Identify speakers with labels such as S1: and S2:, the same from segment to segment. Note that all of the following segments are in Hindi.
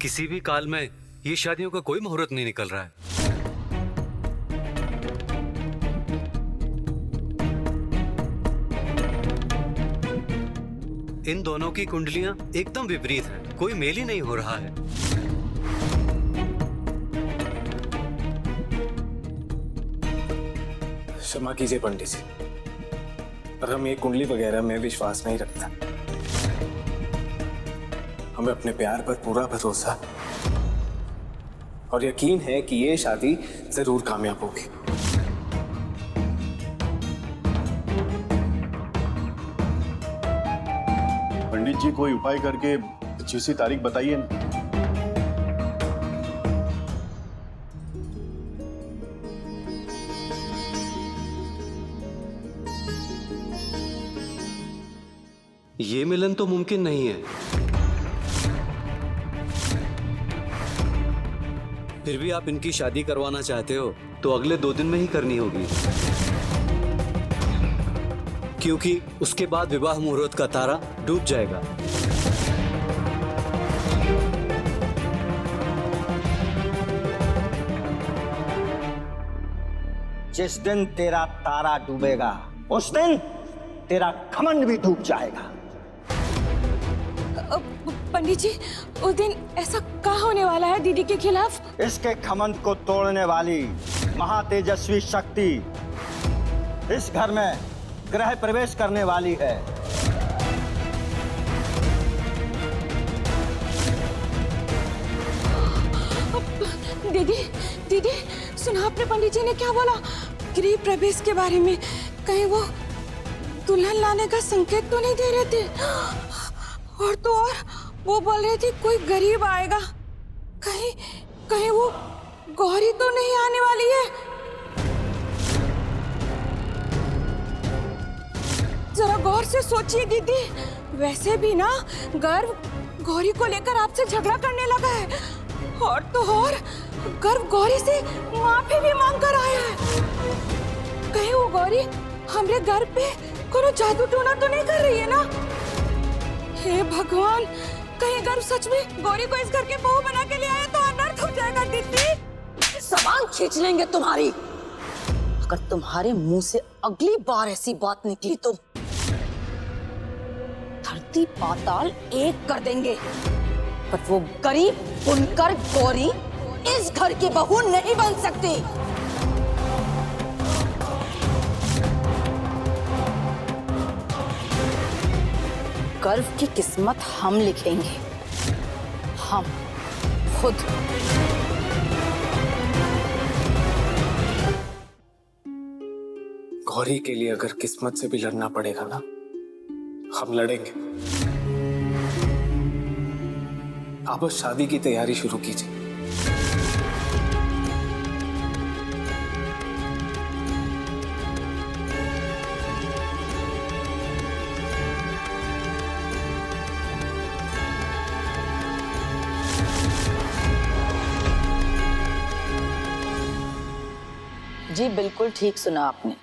S1: किसी भी काल में ये शादियों का कोई मुहूर्त नहीं निकल रहा है। इन दोनों की कुंडलियां एकदम विपरीत हैं, कोई मेल ही नहीं हो रहा है।
S2: क्षमा कीजिए पंडित जी, पर हम ये कुंडली वगैरह में विश्वास नहीं रखता। हमें अपने प्यार पर पूरा भरोसा और यकीन है कि ये शादी जरूर कामयाब होगी।
S3: पंडित जी कोई उपाय करके अच्छी सी तारीख बताइए ना।
S1: ये मिलन तो मुमकिन नहीं है। फिर भी आप इनकी शादी करवाना चाहते हो तो अगले 2 दिन में ही करनी होगी, क्योंकि उसके बाद विवाह मुहूर्त का तारा डूब जाएगा।
S4: जिस दिन तेरा तारा डूबेगा उस दिन तेरा घमंड भी डूब जाएगा।
S5: पंडित जी, उस दिन ऐसा क्या होने वाला है दीदी के खिलाफ?
S4: इसके घमंड को तोड़ने वाली महातेजस्वी शक्ति इस घर में गृह प्रवेश करने वाली है।
S5: दीदी, दीदी, सुना आपने पंडित जी ने क्या बोला गृह प्रवेश के बारे में? कहीं वो दुल्हन लाने का संकेत तो नहीं दे रहे थे? और तो और वो बोल रहे थे कोई गरीब आएगा। कहीं कहीं वो गौरी तो नहीं आने वाली है? जरा गौर से सोचिए दीदी। वैसे भी ना गर्व गौरी को लेकर आपसे झगड़ा करने लगा है, और तो और गर्व गौरी से माफी भी मांग कर आया है। कहीं वो गौरी हमरे घर पे कोई जादू टोना तो नहीं कर रही है ना? हे भगवान, कहीं गर्व सच में गौरी को इस घर की बहू बना के ले आया तो अनर्थ हो जाएगा दीदी।
S6: सामान खींच लेंगे तुम्हारी। अगर तुम्हारे मुंह से अगली बार ऐसी बात निकली तो धरती पाताल एक कर देंगे। पर वो गरीब बुनकर गौरी इस घर की बहू नहीं बन सकती। गर्व की किस्मत हम लिखेंगे, हम खुद।
S2: गौरी के लिए अगर किस्मत से भी लड़ना पड़ेगा ना, हम लड़ेंगे। आप बस शादी की तैयारी शुरू कीजिए।
S6: जी बिल्कुल ठीक सुना आपने।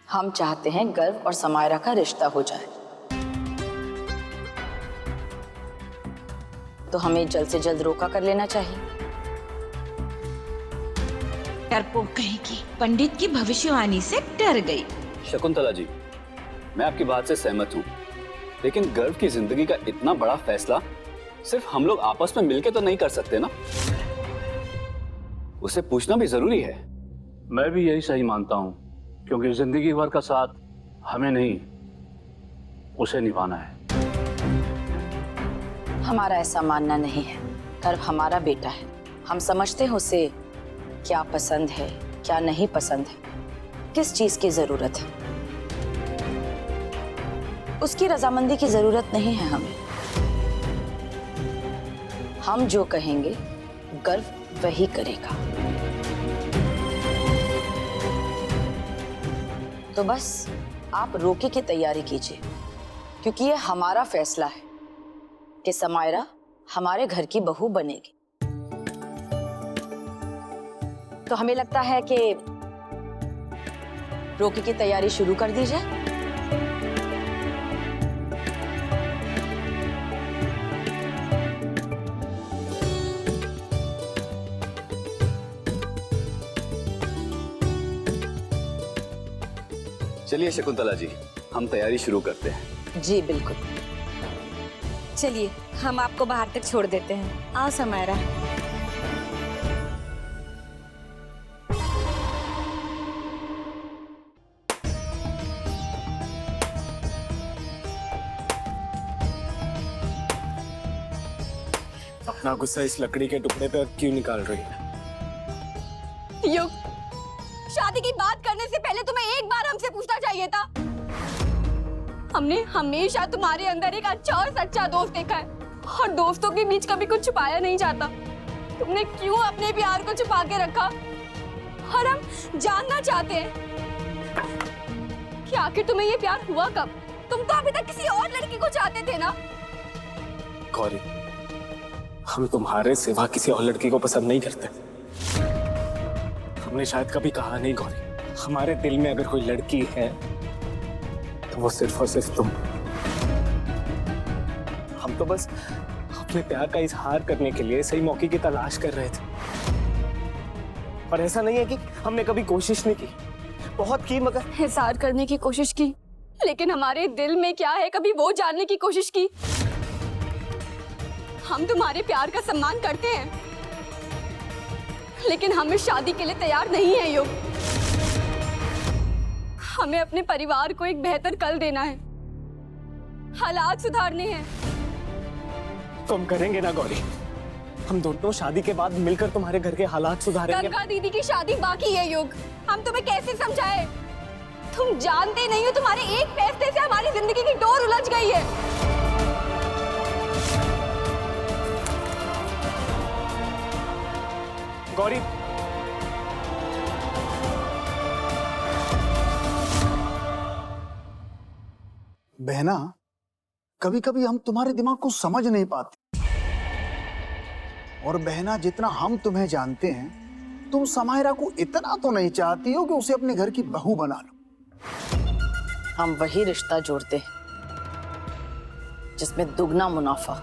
S6: हम चाहते हैं गर्व और समायरा का रिश्ता हो जाए, तो हमें जल्द से जल्द रोका कर लेना चाहिए।
S7: डरपोक कहेगी, पंडित की भविष्यवाणी से डर गई।
S8: शकुंतला जी, मैं आपकी बात से सहमत हूँ, लेकिन गर्व की जिंदगी का इतना बड़ा फैसला सिर्फ हम लोग आपस में मिलके तो नहीं कर सकते ना। उसे पूछना भी जरूरी है।
S3: मैं भी यही सही मानता हूँ, क्योंकि जिंदगी भर का साथ हमें नहीं, उसे निभाना है।
S6: हमारा ऐसा मानना नहीं है। गर्व हमारा बेटा है। हम समझते हैं उसे क्या पसंद है, क्या नहीं पसंद है, किस चीज की जरूरत है। उसकी रजामंदी की जरूरत नहीं है हमें। हम जो कहेंगे गर्व वही करेगा। तो बस आप रोके की तैयारी कीजिए, क्योंकि ये हमारा फैसला है कि समायरा हमारे घर की बहू बनेगी। तो हमें लगता है कि रोके की तैयारी शुरू कर दी जाए।
S8: चलिए शकुंतला जी, हम तैयारी शुरू करते हैं।
S6: जी बिल्कुल।
S5: चलिए हम आपको बाहर तक छोड़ देते हैं। आओ समायरा।
S2: अपना गुस्सा इस लकड़ी के टुकड़े पे क्यों निकाल रही है?
S5: युग, शादी की बात करने से पहले तुम्हें एक बार हमसे पूछना चाहिए था। हमने हमेशा तुम्हारे अंदर एक अच्छा और सच्चा दोस्त देखा है, और दोस्तों के बीच कभी कुछ छुपाया नहीं जाता। तुमने क्यों अपने प्यार को छुपा के रखा? और हम जानना चाहते हैं कि आखिर तुम्हें ये प्यार हुआ कब? तुम तो अभी तक किसी और लड़की को चाहते थे ना?
S2: गौरी, हम तुम्हारे सिवा किसी और लड़की को पसंद नहीं करते। हमने शायद कभी कहा नहीं गौरी, हमारे दिल में अगर कोई लड़की है तो वो सिर्फ और सिर्फ तुम। हम तो बस अपने प्यार का इजहार करने के लिए सही मौके की तलाश कर रहे थे। और ऐसा नहीं है कि हमने कभी कोशिश नहीं की, बहुत की, मगर
S5: इज़हार करने की कोशिश की, लेकिन हमारे दिल में क्या है कभी वो जानने की कोशिश की? हम तुम्हारे प्यार का सम्मान करते हैं, लेकिन हम इस शादी के लिए तैयार नहीं है युग। हमें अपने परिवार को एक बेहतर कल देना है, हालात सुधारने हैं।
S2: तो हम करेंगे ना गौरी, हम दोनों शादी के बाद मिलकर तुम्हारे घर के हालात सुधारेंगे।
S5: गंगा दीदी की शादी बाकी है युग, हम तुम्हें कैसे समझाए? तुम जानते नहीं हो, तुम्हारे एक फैसले से हमारी जिंदगी की डोर उलझ गई है।
S2: गौरी,
S9: बहना, कभी कभी हम तुम्हारे दिमाग को समझ नहीं पाते। और बहना, जितना हम तुम्हें जानते हैं, तुम समायरा को इतना तो नहीं चाहती हो कि उसे अपने घर की बहू बना लो।
S6: हम वही रिश्ता जोड़ते हैं जिसमें दुगना मुनाफा।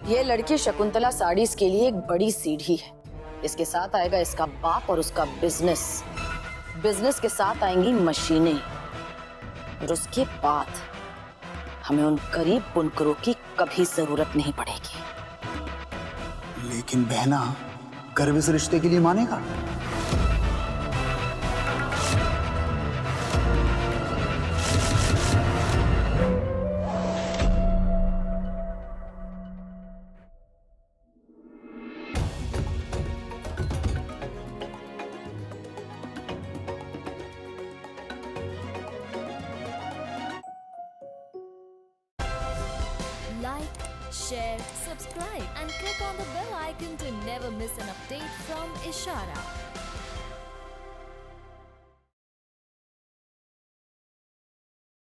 S6: ये लड़की शकुंतला साड़ीज के लिए एक बड़ी सीढ़ी है। इसके साथ आएगा इसका बाप और उसका बिजनेस। बिजनेस के साथ आएंगी मशीनें, और उसके बाद हमें उन गरीब बुनकरों की कभी जरूरत नहीं पड़ेगी।
S9: लेकिन बहना, गर्व इस रिश्ते के लिए मानेगा?
S10: Like, share, subscribe and click on the bell icon to never miss an update from Ishara.